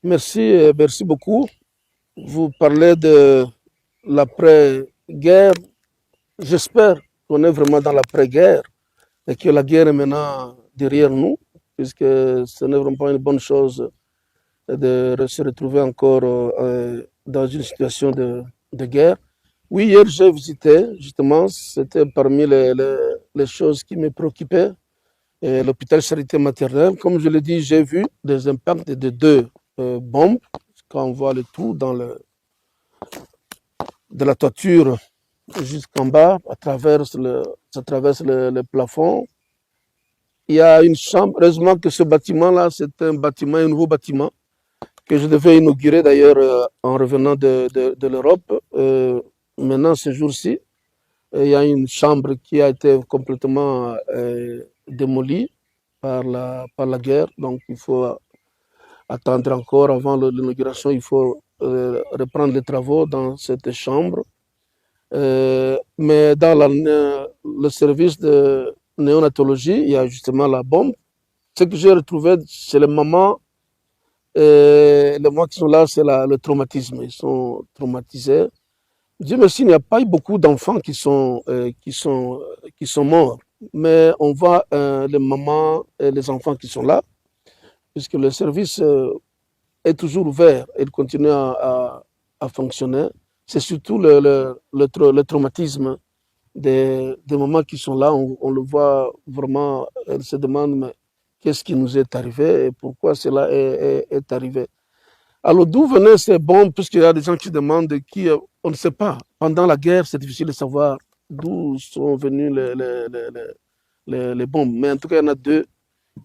Merci, merci beaucoup. Vous parlez de l'après-guerre. J'espère qu'on est vraiment dans l'après-guerre et que la guerre est maintenant derrière nous, puisque ce n'est vraiment pas une bonne chose de se retrouver encore dans une situation de guerre. Oui, hier j'ai visité, justement, c'était parmi les choses qui me préoccupaient, l'hôpital Charité maternelle. Comme je l'ai dit, j'ai vu des impacts de deux bombes quand on voit le tout de la toiture jusqu'en bas, ça traverse le plafond. Il y a une chambre. Heureusement que ce bâtiment-là, c'est un bâtiment, un nouveau bâtiment que je devais inaugurer d'ailleurs en revenant de l'Europe. Maintenant, ce jour-ci, il y a une chambre qui a été complètement démolie par la guerre. Donc, il faut attendre encore avant l'inauguration. Il faut reprendre les travaux dans cette chambre. Mais dans le service de néonatologie, il y a justement la bombe. Ce que j'ai retrouvé chez les mamans qui sont là, c'est le traumatisme. Ils sont traumatisés. Dieu merci, il n'y a pas eu beaucoup d'enfants qui sont morts. Mais on voit les mamans et les enfants qui sont là, puisque le service est toujours ouvert et il continue à fonctionner. C'est surtout le traumatisme des mamans qui sont là, on le voit vraiment, elles se demandent mais qu'est-ce qui nous est arrivé et pourquoi cela est arrivé. Alors d'où venaient ces bombes, puisqu'il y a des gens qui demandent qui, on ne sait pas. Pendant la guerre, c'est difficile de savoir d'où sont venues les bombes. Mais en tout cas, il y en a deux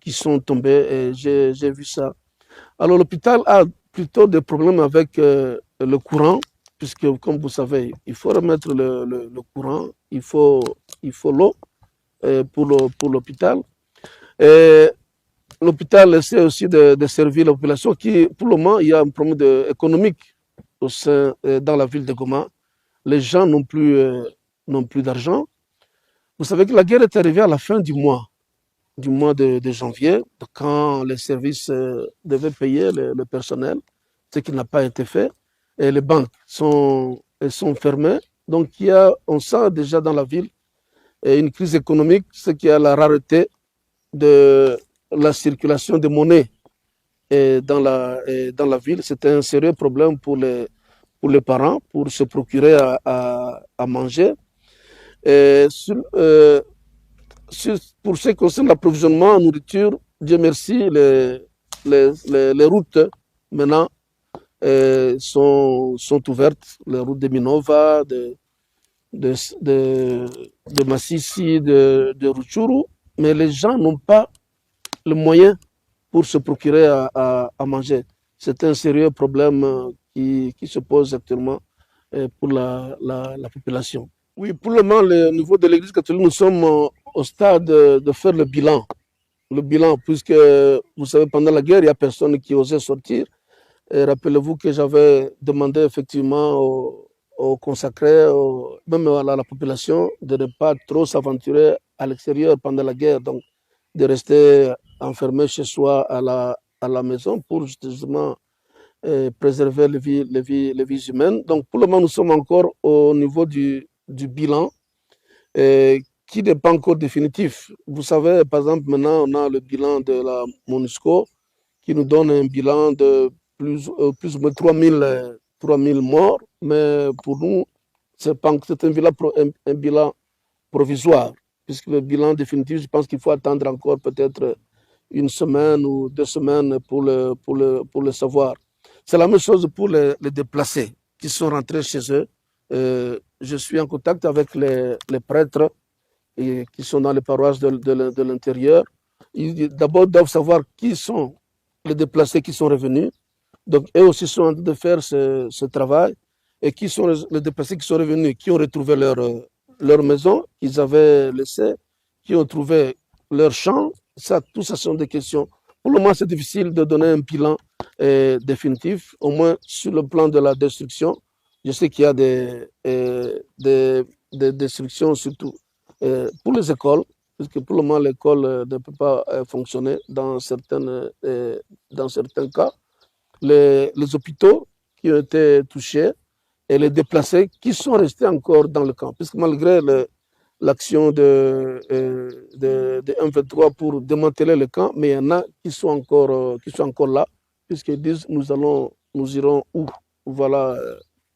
qui sont tombées et j'ai vu ça. Alors l'hôpital a plutôt des problèmes avec le courant, puisque comme vous savez, il faut remettre le courant, il faut l'eau pour l'hôpital. Et l'hôpital essaie aussi de servir la population qui, pour le moment, il y a un problème économique dans la ville de Goma. Les gens n'ont plus d'argent. Vous savez que la guerre est arrivée à la fin du mois de janvier, quand les services devaient payer le personnel, ce qui n'a pas été fait, et les banques sont fermées. Donc on sent déjà dans la ville une crise économique, ce qui a la rareté de la circulation de monnaie dans la ville. C'était un sérieux problème pour les parents, pour se procurer à manger. Et pour ce qui concerne l'approvisionnement en nourriture, Dieu merci, les routes maintenant sont ouvertes, les routes de Minova, de, de, de Massissi, de Rutshuru, mais les gens n'ont pas le moyen pour se procurer à manger. C'est un sérieux problème qui se pose actuellement pour la population. Oui, pour le moment, au niveau de l'Église catholique, nous sommes au stade de faire le bilan. Le bilan, puisque vous savez, pendant la guerre, il n'y a personne qui osait sortir. Et rappelez-vous que j'avais demandé effectivement aux consacrés, même à la population, de ne pas trop s'aventurer à l'extérieur pendant la guerre, donc de rester enfermé chez soi à la maison pour justement préserver les vies humaines. Donc pour le moment, nous sommes encore au niveau du bilan qui n'est pas encore définitif. Vous savez, par exemple, maintenant, on a le bilan de la MONUSCO qui nous donne un bilan de plus ou moins 3 000 morts, mais pour nous, c'est un bilan provisoire, puisque le bilan définitif, je pense qu'il faut attendre encore peut-être une semaine ou 2 semaines pour le savoir. C'est la même chose pour les déplacés qui sont rentrés chez eux. Je suis en contact avec les prêtres qui sont dans les paroisses de l'intérieur. Ils d'abord doivent savoir qui sont les déplacés qui sont revenus. Donc, eux aussi sont en train de faire ce travail. Et qui sont les déplacés qui sont revenus, qui ont retrouvé leur maison qu'ils avaient laissée, qui ont trouvé leur champ. Ça, tout ça sont des questions. Pour le moment, c'est difficile de donner un bilan définitif, au moins sur le plan de la destruction. Je sais qu'il y a des destructions, surtout pour les écoles, parce que pour le moment, l'école ne peut pas fonctionner dans certains cas. les hôpitaux qui ont été touchés et les déplacés qui sont restés encore dans le camp. Puisque malgré l'action de M23 pour démanteler le camp, mais il y en a qui sont encore là, puisqu'ils disent nous irons où? Voilà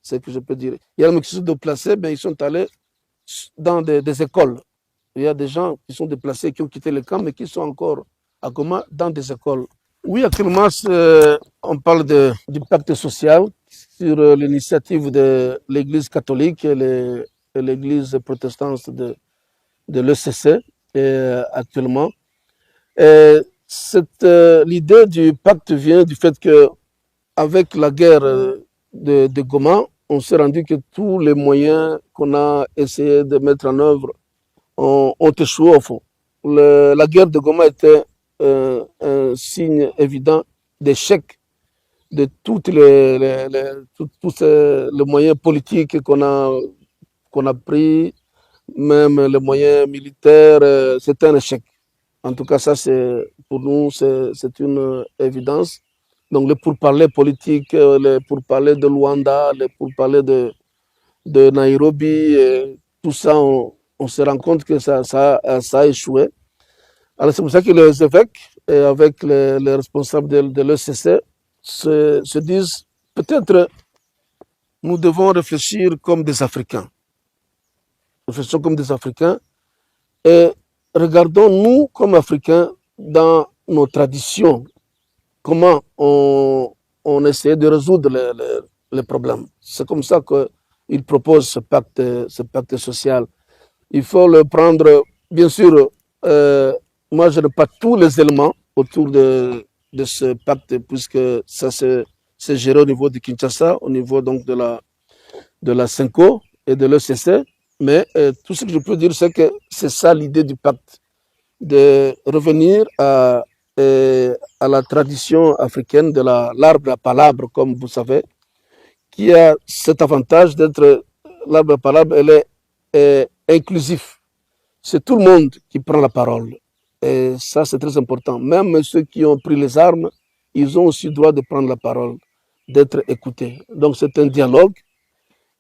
ce que je peux dire. Il y a des qui sont déplacés, mais ils sont allés dans des écoles. Il y a des gens qui sont déplacés, qui ont quitté le camp, mais qui sont encore à Goma dans des écoles. Oui, actuellement, on parle du pacte social sur l'initiative de l'Église catholique et l'Église protestante de l'ECC actuellement. L'idée du pacte vient du fait que avec la guerre de Goma, on s'est rendu que tous les moyens qu'on a essayé de mettre en œuvre ont échoué au fond. La guerre de Goma était un signe évident d'échec de tous les moyens politiques qu'on a pris, même les moyens militaires, c'est un échec. En tout cas, ça, pour nous, c'est une évidence. Donc, les pourparlers politiques, les pourparlers de Luanda, les pourparlers de Nairobi, tout ça, on se rend compte que ça a échoué. Alors, c'est pour ça que les évêques, avec les responsables de l'ECC, se disent peut-être nous devons réfléchir comme des Africains. Réfléchissons comme des Africains et regardons-nous comme Africains dans nos traditions, comment on essaie de résoudre les problèmes. C'est comme ça qu'ils proposent ce pacte social. Il faut le prendre, bien sûr, moi je n'ai pas tous les éléments autour de ce pacte, puisque ça c'est géré au niveau de Kinshasa, au niveau donc de la CENCO et de l'ECC. Mais tout ce que je peux dire, c'est que c'est ça l'idée du pacte, de revenir à la tradition africaine de l'arbre à palabre, comme vous savez, qui a cet avantage d'être, l'arbre à palabre, elle est inclusif. C'est tout le monde qui prend la parole. Et ça, c'est très important. Même ceux qui ont pris les armes, ils ont aussi le droit de prendre la parole, d'être écoutés. Donc, c'est un dialogue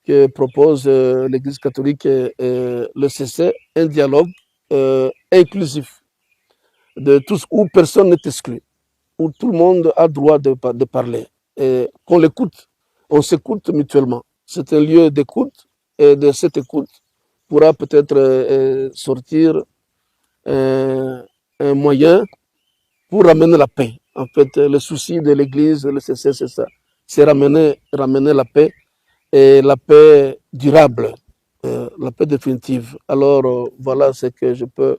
que propose l'Église catholique et le CC, un dialogue inclusif, de tous, où personne n'est exclu, où tout le monde a droit de parler, et qu'on l'écoute, on s'écoute mutuellement. C'est un lieu d'écoute, et de cette écoute pourra peut-être sortir un moyen pour ramener la paix. En fait, le souci de l'Église, le CC, c'est ça, c'est ramener la paix, et la paix durable, la paix définitive. Alors, voilà ce que je peux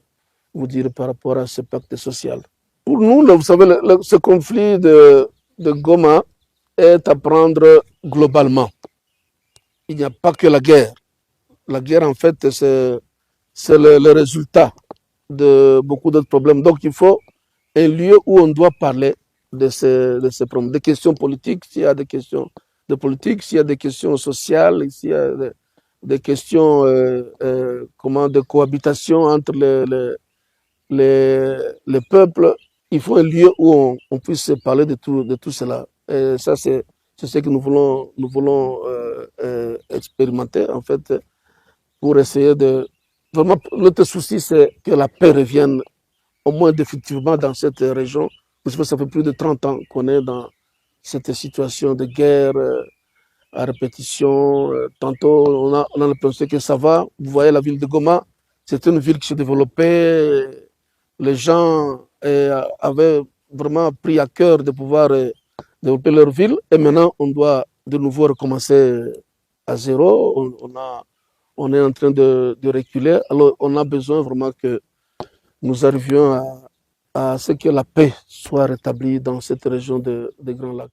vous dire par rapport à ce pacte social. Pour nous, vous savez, ce conflit de Goma est à prendre globalement. Il n'y a pas que la guerre. La guerre, en fait, c'est le résultat de beaucoup d'autres problèmes. Donc, il faut un lieu où on doit parler de ces problèmes, des questions politiques, s'il y a des questions de politique, s'il y a des questions sociales, s'il y a des questions de cohabitation entre les peuples, il faut un lieu où on puisse parler de tout cela. Et ça, c'est ce que nous voulons expérimenter, en fait, pour essayer de... Vraiment, notre souci, c'est que la paix revienne au moins définitivement dans cette région, parce que ça fait plus de 30 ans qu'on est dans cette situation de guerre à répétition. Tantôt, on a l'impression que ça va. Vous voyez la ville de Goma, c'est une ville qui se développait. Les gens avaient vraiment pris à cœur de pouvoir développer leur ville. Et maintenant, on doit de nouveau recommencer à zéro. On est en train de reculer. Alors, on a besoin vraiment que nous arrivions à ce que la paix soit rétablie dans cette région des Grands Lacs.